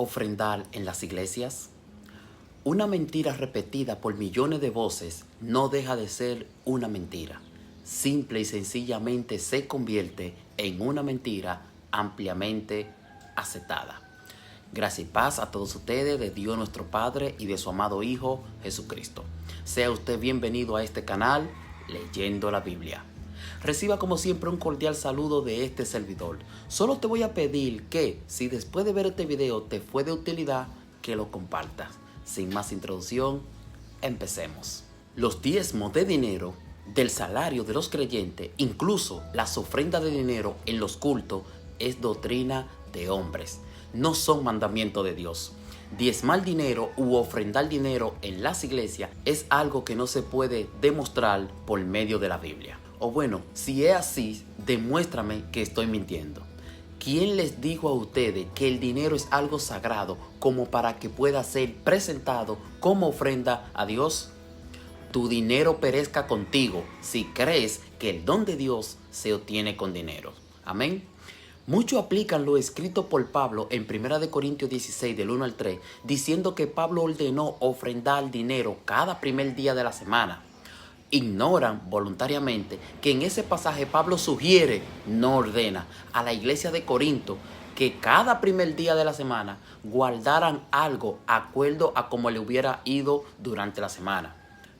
ofrendar en las iglesias? Una mentira repetida por millones de voces no deja de ser una mentira. Simple y sencillamente se convierte en una mentira ampliamente aceptada. Gracias y paz a todos ustedes, de Dios nuestro Padre y de su amado Hijo Jesucristo. Sea usted bienvenido a este canal, Leyendo la Biblia. Reciba como siempre un cordial saludo de este servidor. Solo te voy a pedir que, si después de ver este video te fue de utilidad, que lo compartas. Sin más introducción, empecemos. Los diezmos de dinero del salario de los creyentes, incluso las ofrendas de dinero en los cultos, es doctrina de hombres. No son mandamientos de Dios. Diezmar dinero u ofrendar dinero en las iglesias es algo que no se puede demostrar por medio de la Biblia. O bueno, si es así, demuéstrame que estoy mintiendo. ¿Quién les dijo a ustedes que el dinero es algo sagrado como para que pueda ser presentado como ofrenda a Dios? Tu dinero perezca contigo si crees que el don de Dios se obtiene con dinero. Amén. Muchos aplican lo escrito por Pablo en 1 Corintios 16 del 1 al 3, diciendo que Pablo ordenó ofrendar dinero cada primer día de la semana. Ignoran voluntariamente que en ese pasaje Pablo sugiere, no ordena, a la iglesia de Corinto que cada primer día de la semana guardaran algo acuerdo a como le hubiera ido durante la semana.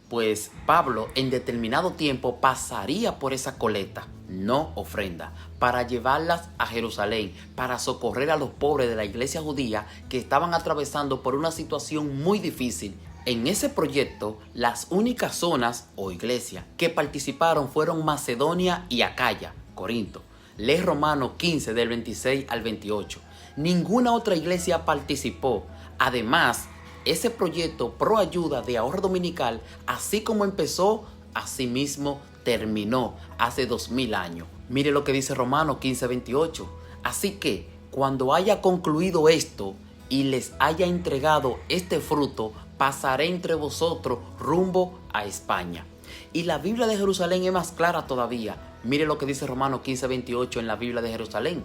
Pues Pablo en determinado tiempo pasaría por esa colecta, no ofrenda, para llevarlas a Jerusalén, para socorrer a los pobres de la iglesia judía que estaban atravesando por una situación muy difícil. En ese proyecto, las únicas zonas o iglesias que participaron fueron Macedonia y Acaya, Corinto. Lee Romanos 15 del 26 al 28. Ninguna otra iglesia participó. Además, ese proyecto pro ayuda de ahorro dominical, así como empezó, así mismo terminó hace 2000 años. Mire lo que dice Romanos 15, 28. Así que cuando haya concluido esto y les haya entregado este fruto, pasaré entre vosotros rumbo a España. Y la Biblia de Jerusalén es más clara todavía. Mire lo que dice Romanos 15, 28 en la Biblia de Jerusalén.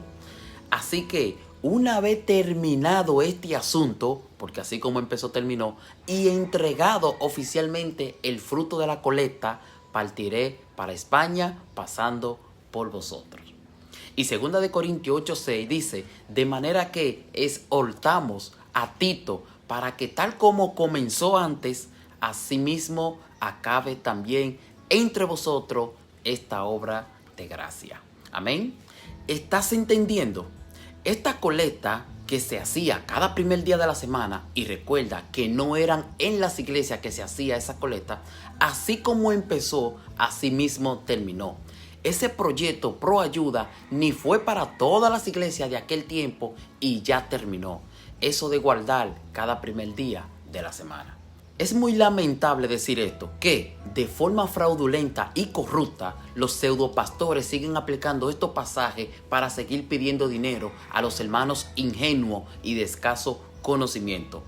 Así que una vez terminado este asunto, porque así como empezó terminó, y entregado oficialmente el fruto de la colecta, partiré para España pasando por vosotros. Y 2 Corintios 8:6 dice, de manera que exhortamos a Tito para que tal como comenzó antes, asimismo acabe también entre vosotros esta obra de gracia. Amén. ¿Estás entendiendo? Esta colecta que se hacía cada primer día de la semana, y recuerda que no eran en las iglesias que se hacía esa colecta, así como empezó, así mismo terminó. Ese proyecto pro ayuda ni fue para todas las iglesias de aquel tiempo y ya terminó. Eso de guardar cada primer día de la semana. Es muy lamentable decir esto, que de forma fraudulenta y corrupta los pseudopastores siguen aplicando estos pasajes para seguir pidiendo dinero a los hermanos ingenuos y de escaso conocimiento.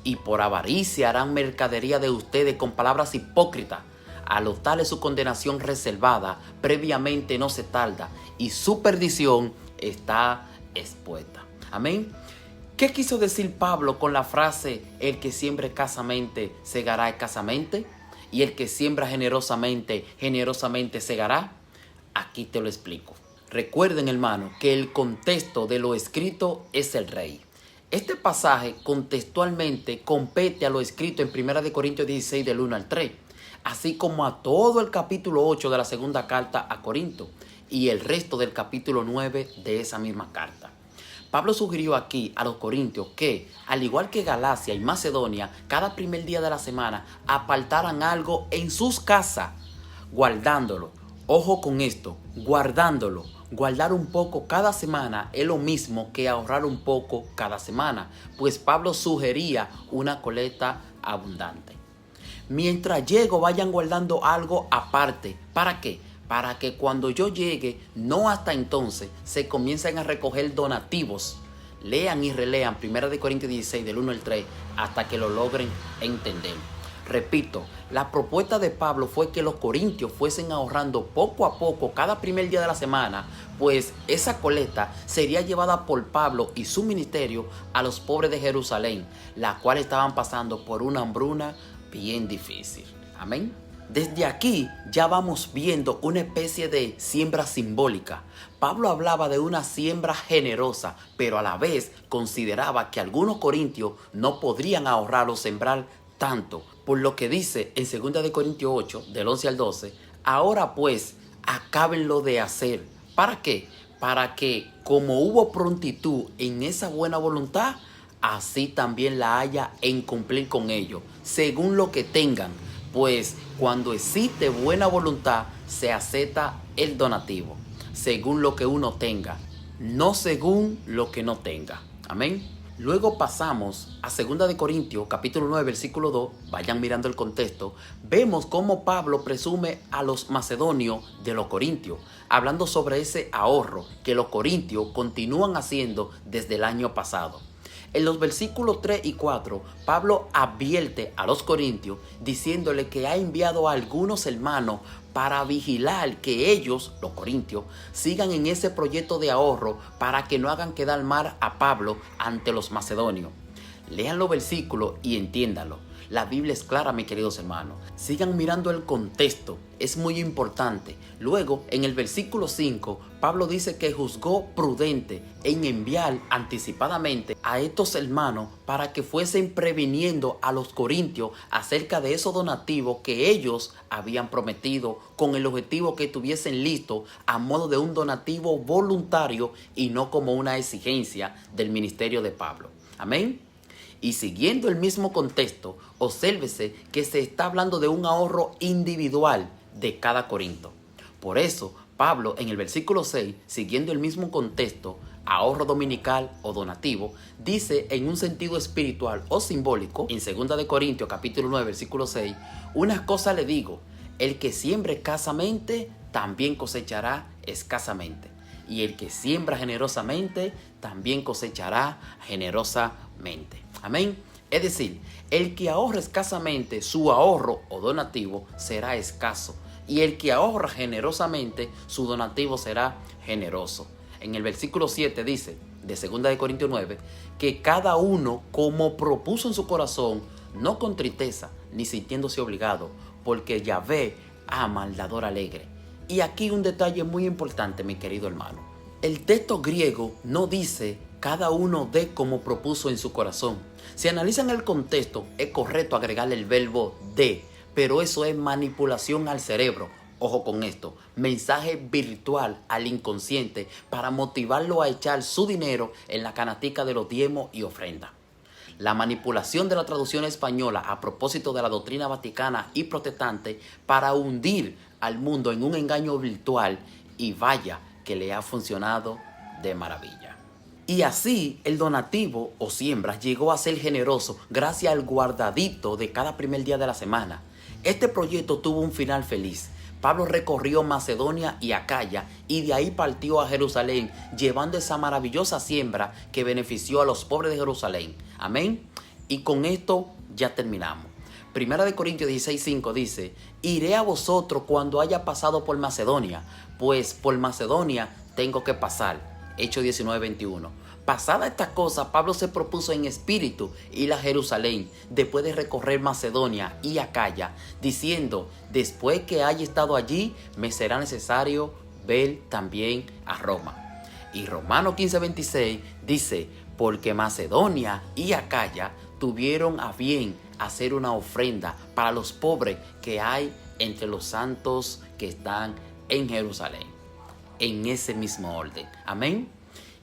Y por avaricia harán mercadería de ustedes con palabras hipócritas. A los tales su condenación reservada previamente no se tarda y su perdición está expuesta. Amén. ¿Qué quiso decir Pablo con la frase, el que siembra escasamente segará escasamente? Y el que siembra generosamente, generosamente segará? Aquí te lo explico. Recuerden, hermano, que el contexto de lo escrito es el rey. Este pasaje contextualmente compete a lo escrito en 1 Corintios 16 del 1 al 3, así como a todo el capítulo 8 de la segunda carta a Corinto y el resto del capítulo 9 de esa misma carta. Pablo sugirió aquí a los corintios que, al igual que Galacia y Macedonia, cada primer día de la semana apartaran algo en sus casas, guardándolo. Ojo con esto, guardándolo. Guardar un poco cada semana es lo mismo que ahorrar un poco cada semana, pues Pablo sugería una colecta abundante. Mientras llego, vayan guardando algo aparte. ¿Para qué? Para que cuando yo llegue, no hasta entonces, se comiencen a recoger donativos. Lean y relean 1 Corintios 16 del 1 al 3 hasta que lo logren entender. Repito, la propuesta de Pablo fue que los corintios fuesen ahorrando poco a poco cada primer día de la semana, pues esa colecta sería llevada por Pablo y su ministerio a los pobres de Jerusalén, la cual estaban pasando por una hambruna bien difícil. Amén. Desde aquí ya vamos viendo una especie de siembra simbólica. Pablo hablaba de una siembra generosa, pero a la vez consideraba que algunos corintios no podrían ahorrar o sembrar tanto, por lo que dice en 2 de Corintios 8, del 11 al 12, ahora pues, acábenlo de hacer. ¿Para qué? Para que, como hubo prontitud en esa buena voluntad, así también la haya en cumplir con ello, según lo que tengan. Pues cuando existe buena voluntad, se acepta el donativo, según lo que uno tenga, no según lo que no tenga. Amén. Luego pasamos a 2 de Corintios, capítulo 9, versículo 2. Vayan mirando el contexto. Vemos cómo Pablo presume a los macedonios de los corintios, hablando sobre ese ahorro que los corintios continúan haciendo desde el año pasado. En los versículos 3 y 4, Pablo advierte a los corintios diciéndole que ha enviado a algunos hermanos para vigilar que ellos, los corintios, sigan en ese proyecto de ahorro para que no hagan quedar mal a Pablo ante los macedonios. Lean los versículos y entiéndanlo. La Biblia es clara, mis queridos hermanos. Sigan mirando el contexto, es muy importante. Luego, en el versículo 5, Pablo dice que juzgó prudente en enviar anticipadamente a estos hermanos para que fuesen previniendo a los corintios acerca de esos donativos que ellos habían prometido, con el objetivo que estuviesen listos a modo de un donativo voluntario y no como una exigencia del ministerio de Pablo. Amén. Y siguiendo el mismo contexto, obsérvese que se está hablando de un ahorro individual de cada corinto. Por eso, Pablo en el versículo 6, siguiendo el mismo contexto, ahorro dominical o donativo, dice en un sentido espiritual o simbólico, en 2 de Corintios capítulo 9, versículo 6, unas cosas le digo, el que siembre escasamente, también cosechará escasamente. Y el que siembra generosamente, también cosechará generosamente. Amén. Es decir, el que ahorra escasamente, su ahorro o donativo será escaso. Y el que ahorra generosamente, su donativo será generoso. En el versículo 7 dice, de 2 de Corintios 9, que cada uno como propuso en su corazón, no con tristeza, ni sintiéndose obligado, porque Yahvé ama al dador alegre. Y aquí un detalle muy importante, mi querido hermano. El texto griego no dice cada uno dé como propuso en su corazón. Si analizan el contexto, es correcto agregarle el verbo de, pero eso es manipulación al cerebro. Ojo con esto, mensaje virtual al inconsciente para motivarlo a echar su dinero en la canastica de los diezmos y ofrendas. La manipulación de la traducción española a propósito de la doctrina vaticana y protestante para hundir al mundo en un engaño virtual, y vaya que le ha funcionado de maravilla. Y así el donativo o siembra llegó a ser generoso gracias al guardadito de cada primer día de la semana. Este proyecto tuvo un final feliz. Pablo recorrió Macedonia y Acaya y de ahí partió a Jerusalén, llevando esa maravillosa siembra que benefició a los pobres de Jerusalén. Amén. Y con esto ya terminamos. 1 Corintios 16:5 dice, iré a vosotros cuando haya pasado por Macedonia, pues por Macedonia tengo que pasar. Hechos 19:21. Pasada esta cosa, Pablo se propuso en espíritu ir a Jerusalén después de recorrer Macedonia y Acaya, diciendo, después que haya estado allí, me será necesario ver también a Roma. Y Romanos 15:26 dice, porque Macedonia y Acaya tuvieron a bien hacer una ofrenda para los pobres que hay entre los santos que están en Jerusalén. En ese mismo orden. Amén.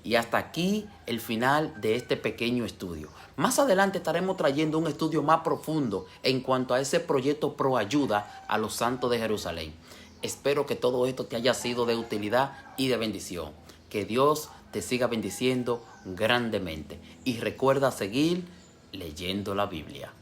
Y hasta aquí el final de este pequeño estudio. Más adelante estaremos trayendo un estudio más profundo en cuanto a ese proyecto pro ayuda a los santos de Jerusalén. Espero que todo esto te haya sido de utilidad y de bendición. Que Dios te siga bendiciendo grandemente. Y recuerda seguir leyendo la Biblia.